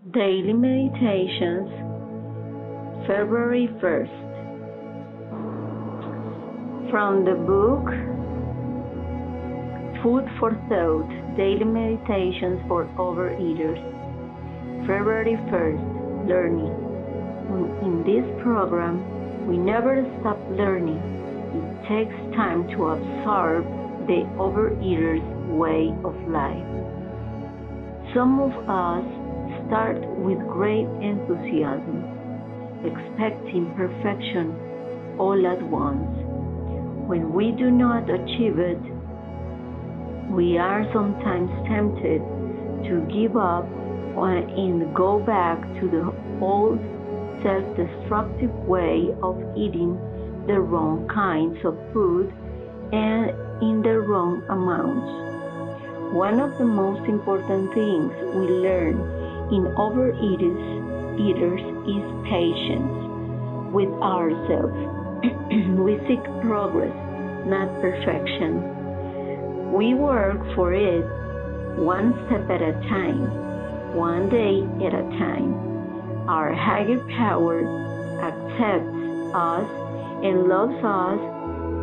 Daily Meditations, February 1st. From the book Food for Thought, Daily Meditations for Overeaters, February 1st, Learning. In this program, we never stop learning. It takes time to absorb the overeater's way of life. Some of us start with great enthusiasm, expecting perfection all at once. When we do not achieve it, we are sometimes tempted to give up and go back to the old self-destructive way of eating the wrong kinds of food and in the wrong amounts. One of the most important things we learn in overeaters is patience with ourselves. We seek progress, not perfection. We work for it one step at a time, one day at a time. Our higher power accepts us and loves us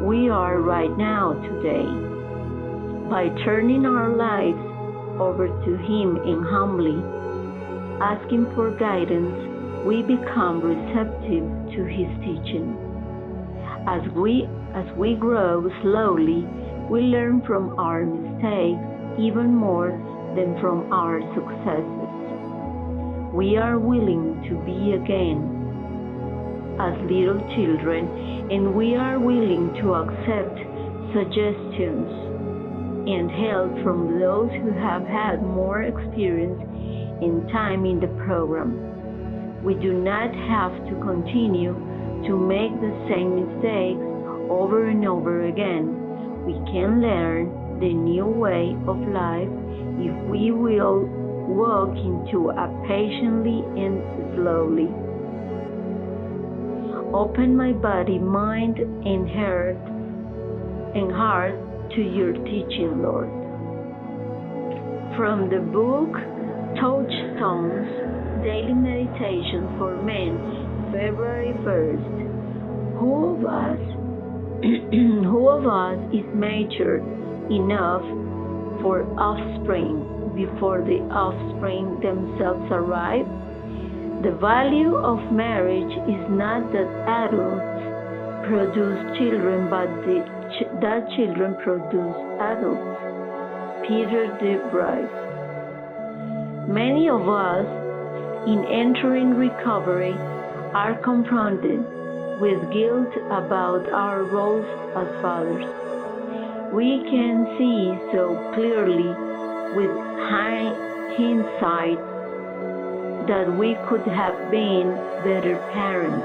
we are right now today. By turning our lives over to Him and humbly asking for guidance, we become receptive to His teaching. As we grow slowly, we learn from our mistakes even more than from our successes. We are willing to be again as little children, and we are willing to accept suggestions and help from those who have had more experience and time in the program. We do not have to continue to make the same mistakes over and over again. We can learn the new way of life if we will walk into it patiently and slowly. Open my body, mind, and heart to your teaching, Lord. From the book Touchstones, Daily Meditation for Men, February 1st. Who of us is mature enough for offspring before the offspring themselves arrive? The value of marriage is not that adults produce children, but that children produce adults. Peter D. Bryce. Many of us, in entering recovery, are confronted with guilt about our roles as fathers. We can see so clearly with hindsight that we could have been better parents.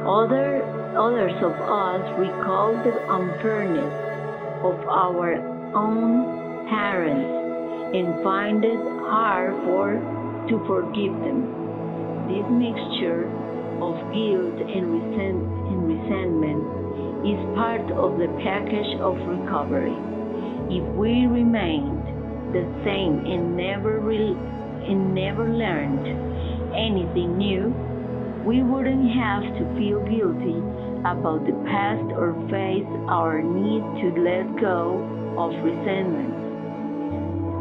Others of us recall the unfairness of our own parents and find it hard to forgive them. This mixture of guilt and resentment is part of the package of recovery. If we remained the same and never learned anything new, we wouldn't have to feel guilty about the past or face our need to let go of resentment.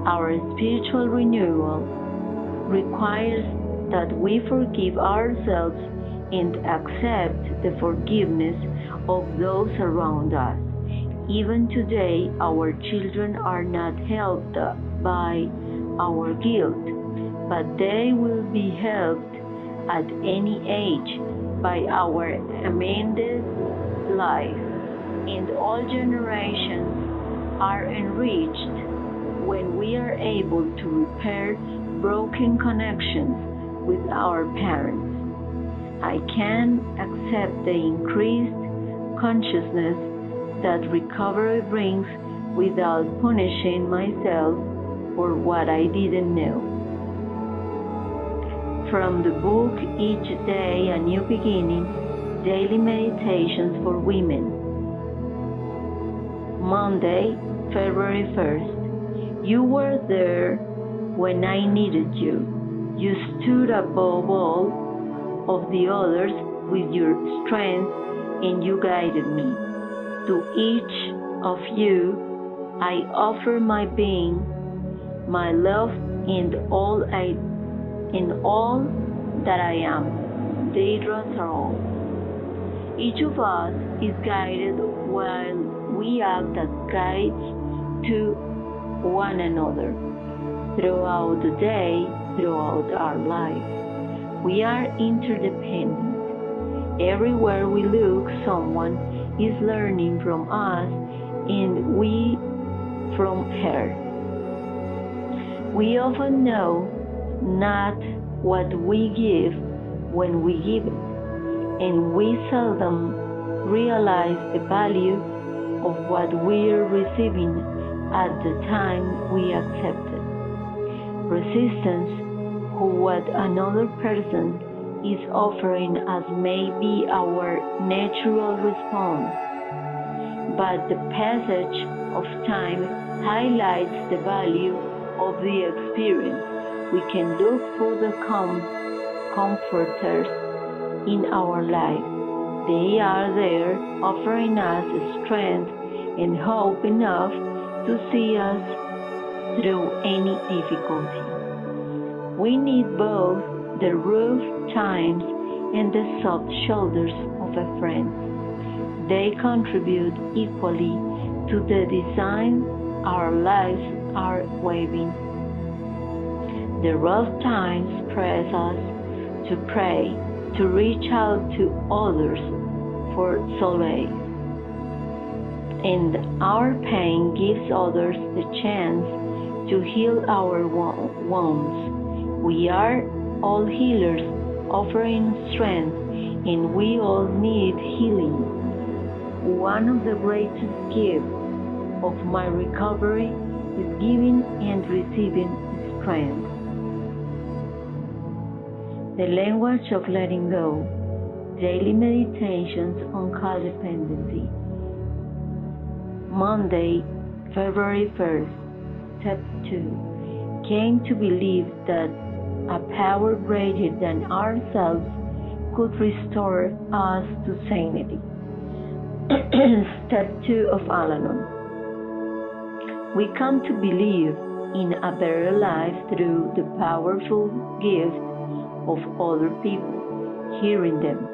Our spiritual renewal requires that we forgive ourselves and accept the forgiveness of those around us. Even today, our children are not helped by our guilt, but they will be helped at any age by our amended life, and all generations are enriched when we are able to repair broken connections with our parents. I can accept the increased consciousness that recovery brings without punishing myself for what I didn't know. From the book Each Day a New Beginning, Daily Meditations for Women. Monday, February 1st. You were there when I needed you. You stood above all of the others with your strength, and you guided me. To each of you, I offer my being, my love, and all that I am. Deidre Sarol. Each of us is guided while we act as guides to one another. Throughout the day, throughout our life, we are interdependent. Everywhere we look, someone is learning from us and we from her. We often know not what we give when we give it, and we seldom realize the value of what we are receiving at the time we accept it. Resistance to what another person is offering us may be our natural response, but the passage of time highlights the value of the experience. We can look for the comforters in our life. They are there offering us strength and hope enough to see us through any difficulty. We need both the rough times and the soft shoulders of a friend. They contribute equally to the design our lives are weaving. The rough times press us to pray, to reach out to others for solace. And our pain gives others the chance to heal our wounds. We are all healers offering strength, and we all need healing. One of the greatest gifts of my recovery is giving and receiving strength. The language of letting go. Daily meditations on codependency. Monday, February 1st, Step 2. Came to believe that a power greater than ourselves could restore us to sanity. Step 2 of Al-Anon. We come to believe in a better life through the powerful gift of other people, hearing them,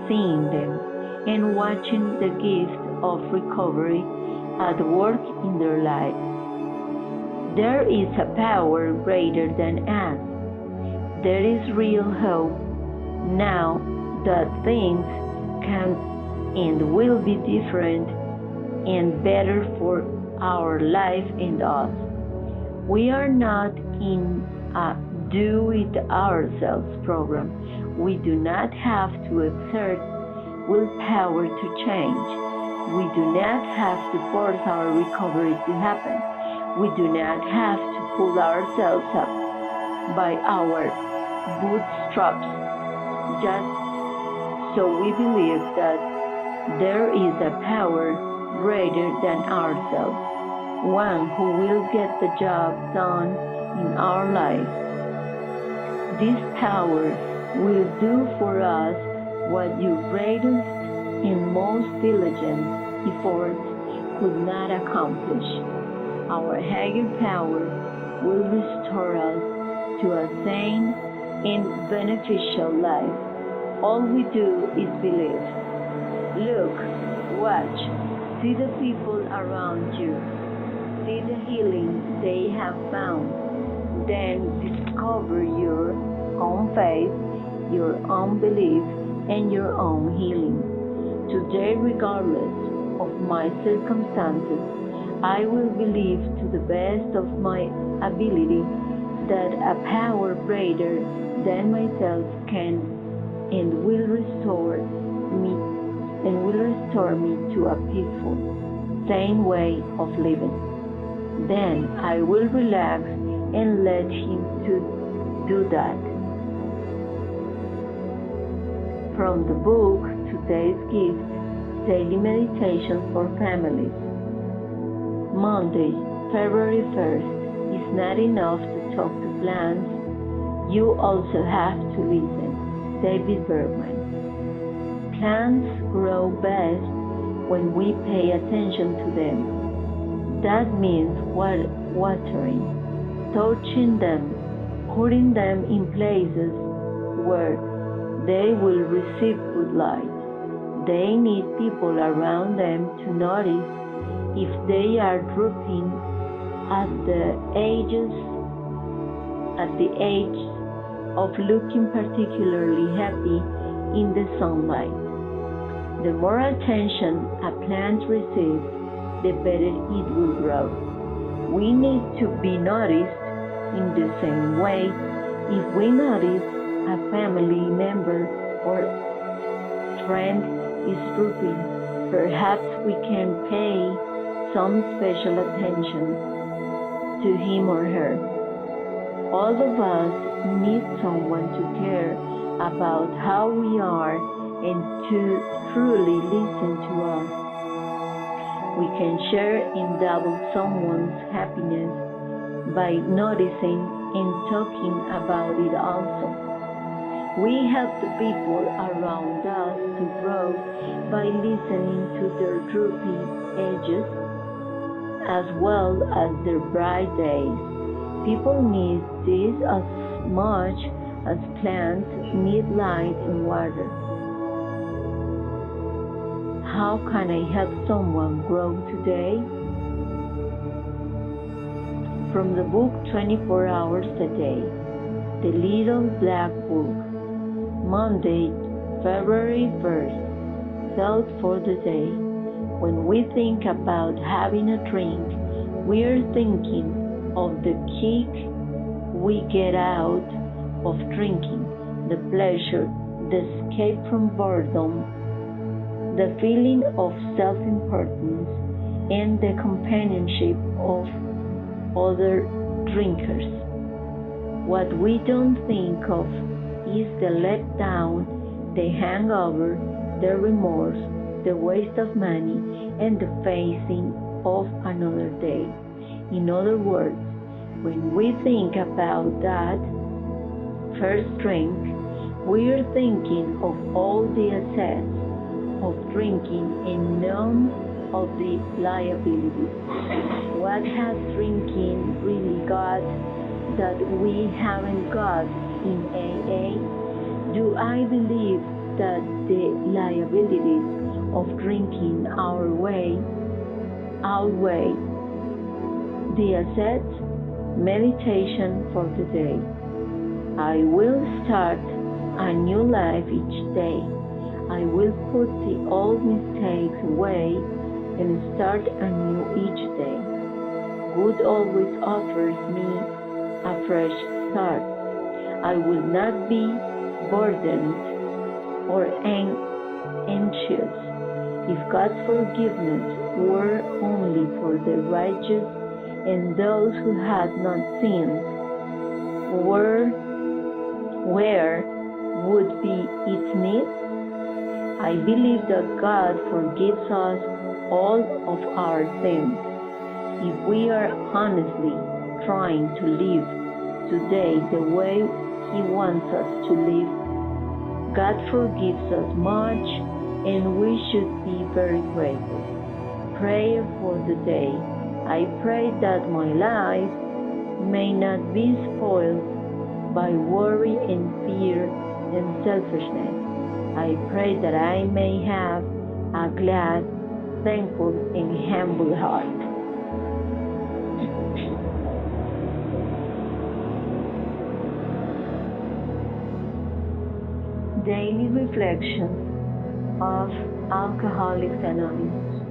seeing them, and watching the gift of recovery at work in their lives. There is a power greater than us. There is real hope now that things can and will be different and better for our life and us. We are not in a do-it-ourselves program. We do not have to exert willpower to change. We do not have to force our recovery to happen. We do not have to pull ourselves up by our bootstraps. Just so we believe that there is a power greater than ourselves, one who will get the job done in our life. This power will do for us what your greatest and most diligent efforts could not accomplish. Our higher power will restore us to a sane and beneficial life. All we do is believe. Look, watch, see the people around you, see the healing they have found. Then discover your own faith, your own belief, and your own healing. Today, regardless of my circumstances, I will believe to the best of my ability that a power greater than myself can and will restore me to a peaceful, sane way of living. Then I will relax and let him to do that. From the book Today's Gift, Daily Meditation for Families. Monday, February 1st is not enough to talk to plants, you also have to listen. David Bergman. Plants grow best when we pay attention to them. That means watering, touching them, putting them in places where they will receive good light. They need people around them to notice if they are drooping at the age of looking particularly happy in the sunlight. The more attention a plant receives, the better it will grow. We need to be noticed in the same way. If we notice a family member or friend is drooping, perhaps we can pay some special attention to him or her. All of us need someone to care about how we are and to truly listen to us. We can share and double someone's happiness by noticing and talking about it also. We help the people around us to grow by listening to their droopy edges as well as their bright days. People need this as much as plants need light and water. How can I help someone grow today? From the book 24 Hours a Day, The Little Black Book, Monday, February 1st, Thought for the Day. When we think about having a drink, we are thinking of the kick we get out of drinking, the pleasure, the escape from boredom, the feeling of self-importance, and the companionship of other drinkers. What we don't think of is the letdown, the hangover, the remorse, the waste of money, and the facing of another day. In other words, when we think about that first drink, we are thinking of all the assets of drinking and none of the liabilities. What has drinking really got that we haven't got in AA? Do I believe that the liabilities of drinking outweigh the assets? Meditation for the day. I will start a new life each day. I will put the old mistakes away and start anew each day. Good always offers me a fresh start. I will not be burdened or anxious. If God's forgiveness were only for the righteous and those who had not sinned, where would be its need? I believe that God forgives us all of our sins. If we are honestly trying to live today the way He wants us to live, God forgives us much and we should be very grateful. Prayer for the day. I pray that my life may not be spoiled by worry and fear and selfishness. I pray that I may have a glad, thankful, and humble heart. Daily Reflections of Alcoholics Anonymous.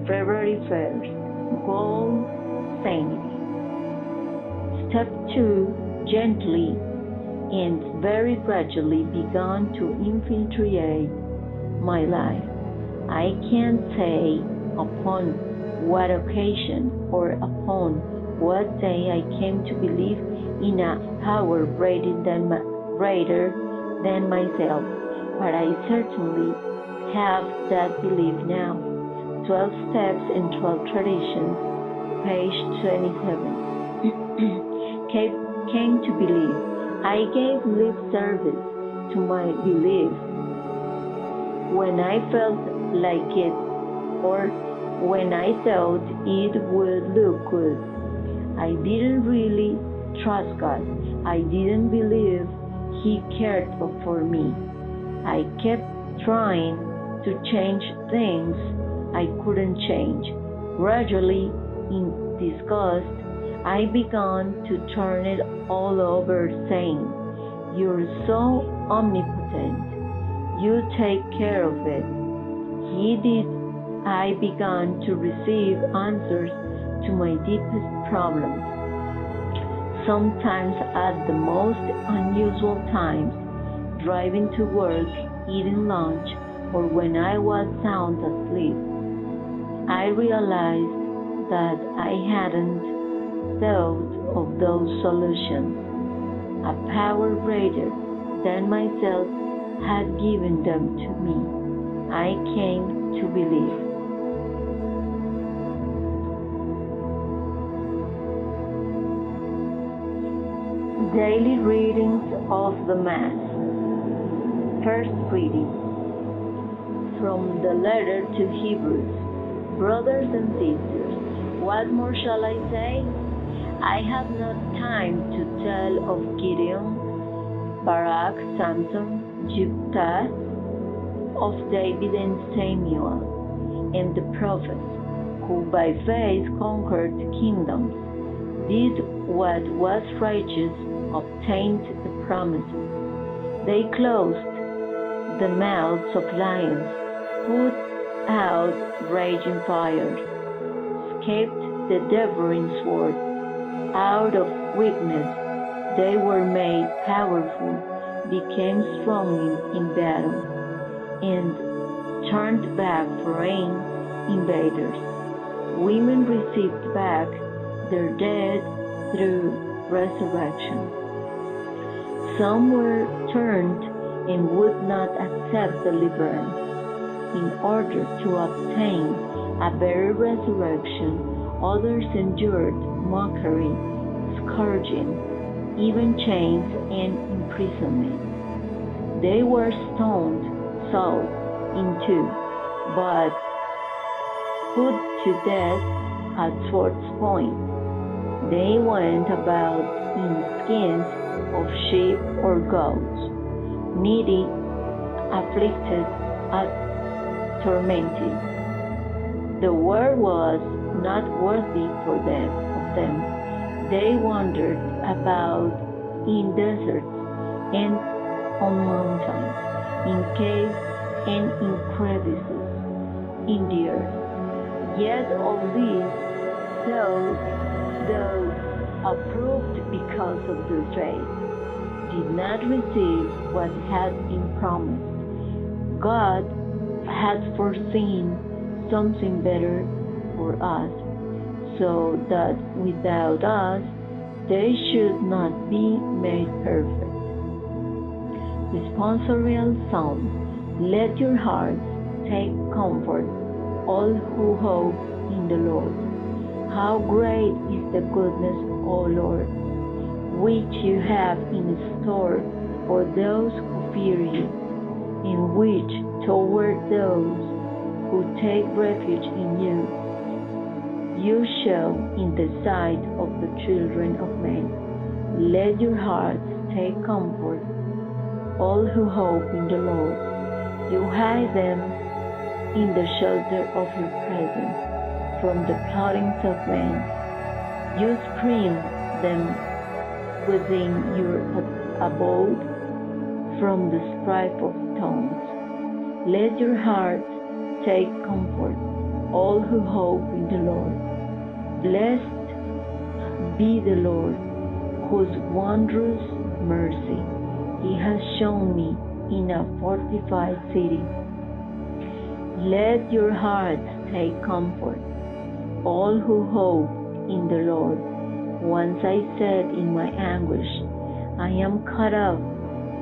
February 1st. Goal: sanity. Step 2. Gently and very gradually begun to infiltrate my life. I can't say upon what occasion or upon what day I came to believe in a power greater than myself, but I certainly have that belief now. 12 Steps and 12 Traditions, page 27. came to believe. I gave lip service to my beliefs when I felt like it or when I thought it would look good. I didn't really trust God. I didn't believe He cared for me. I kept trying to change things I couldn't change. Gradually, in disgust, I began to turn it all over, saying, "You're so omnipotent. You take care of it." He did. I began to receive answers to my deepest problems, sometimes at the most unusual times, driving to work, eating lunch, or when I was sound asleep. I realized that I hadn't thought of those solutions. A power greater than myself had given them to me. I came to believe. Daily readings of the Mass. First reading from the letter to Hebrews. Brothers and sisters, what more shall I say? I have not time to tell of Gideon, Barak, Samson, Jephthah, of David and Samuel, and the prophets, who by faith conquered kingdoms, did what was righteous, obtained the promises. They closed the mouths of lions, put out raging fires, escaped the devouring sword. Out of weakness they were made powerful, became strong in battle, and turned back foreign invaders. Women received back their dead through resurrection. Some were turned and would not accept deliverance. In order to obtain a better resurrection, others endured mockery, scourging, even chains and imprisonment. They were stoned, sawed in two, but put to death at sword's point. They went about in skins of sheep or goats, needy, afflicted, tormented. The world was not worthy of them. They wandered about in deserts and on mountains, in caves and in crevices in the earth. Yet all these, those approved because of their faith, did not receive what had been promised. God had foreseen something better for us, so that without us they should not be made perfect. Responsorial Psalm. Let your hearts take comfort, all who hope in the Lord. How great is the goodness, O Lord, which you have in store for those who fear you, and which toward those who take refuge in you, you show in the sight of the children of men. Let your hearts take comfort, all who hope in the Lord. You hide them in the shelter of your presence from the plottings of men. You screen them within your abode from the strife of tongues. Let your hearts take comfort, all who hope in the Lord. Blessed be the Lord, whose wondrous mercy He has shown me in a fortified city. Let your hearts take comfort, all who hope in the Lord. Once I said in my anguish, I am cut off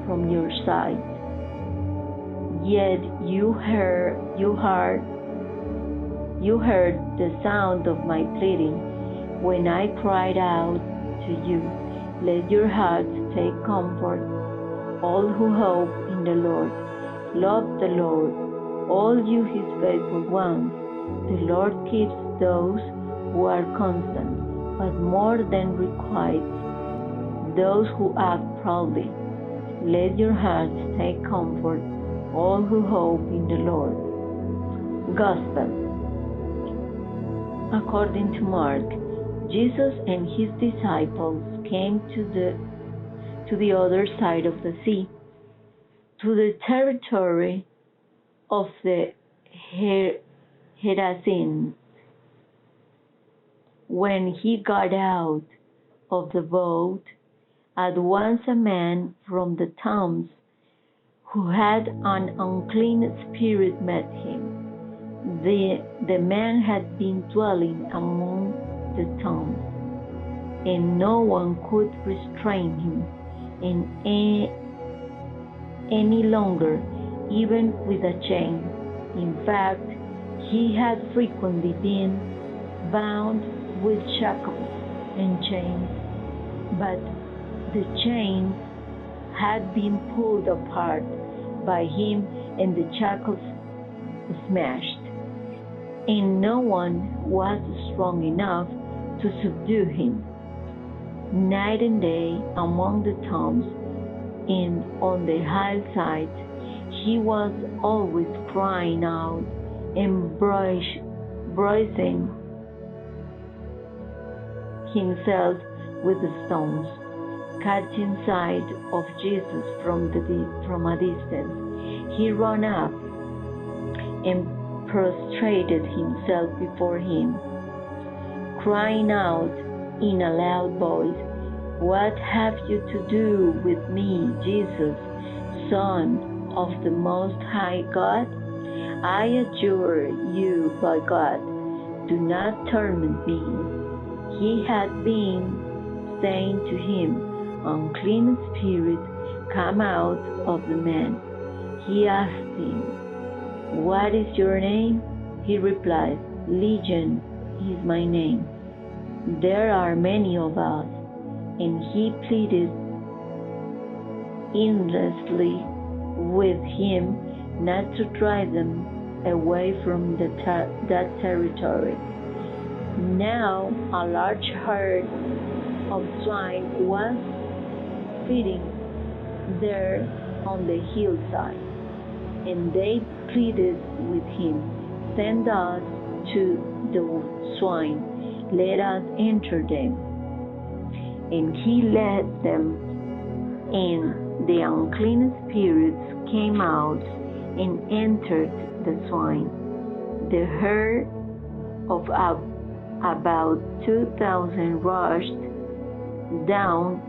from your sight. Yet you heard the sound of my pleading when I cried out to you. Let your hearts take comfort, all who hope in the Lord. Love the Lord, all you his faithful ones. The Lord keeps those who are constant, but more than requites those who act proudly. Let your hearts take comfort, all who hope in the Lord. Gospel. According to Mark, Jesus and his disciples came to the other side of the sea, to the territory of the Gerasenes. When he got out of the boat, at once a man from the towns who had an unclean spirit met him. The man had been dwelling among the tombs, and no one could restrain him any longer, even with a chain. In fact, he had frequently been bound with shackles and chains, but the chains had been pulled apart by him and the shackles smashed, and no one was strong enough to subdue him. Night and day among the tombs and on the hillsides, he was always crying out and bruising himself with the stones. Catching sight of Jesus from a distance, he ran up and prostrated himself before him, crying out in a loud voice, "What have you to do with me, Jesus, Son of the Most High God? I adjure you by God, do not torment me." He had been saying to him, "Unclean spirit, come out of the man." He asked him, "What is your name?" He replied, "Legion is my name. There are many of us." And he pleaded earnestly with him not to drive them away from that territory. Now a large herd of swine was feeding there on the hillside, and they pleaded with him, "Send us to the swine, let us enter them." And he led them, and the unclean spirits came out and entered the swine. The herd of about 2,000 rushed down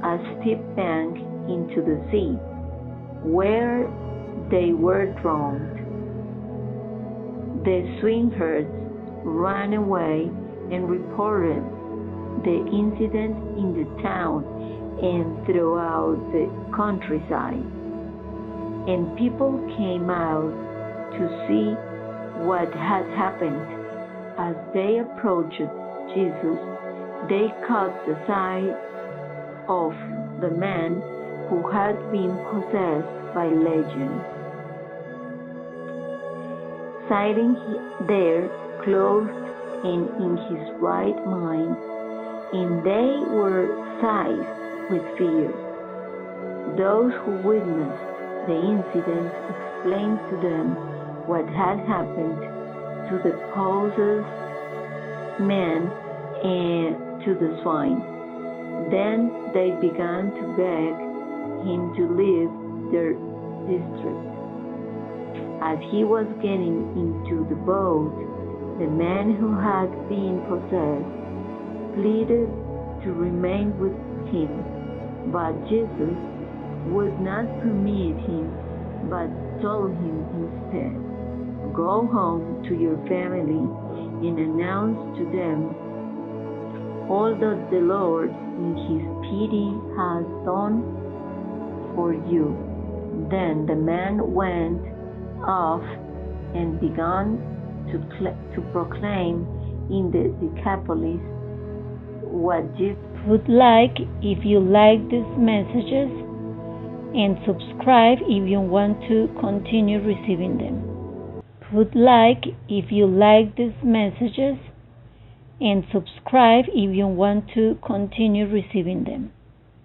a steep bank into the sea, where they were drowned. The swineherds ran away and reported the incident in the town and throughout the countryside. And people came out to see what had happened. As they approached Jesus, they caught the sight of the man who had been possessed by legion, sitting there clothed and in his right mind, and they were seized with fear. Those who witnessed the incident explained to them what had happened to the possessed man and to the swine. Then they began to beg him to leave their district. As he was getting into the boat, the man who had been possessed pleaded to remain with him, but Jesus would not permit him, but told him instead, "Go home to your family and announce to them all that the Lord in his pity has done for you." Then the man went off and began to proclaim in the Decapolis what you Put like if you like these messages and subscribe if you want to continue receiving them. Put like if you like these messages and subscribe if you want to continue receiving them.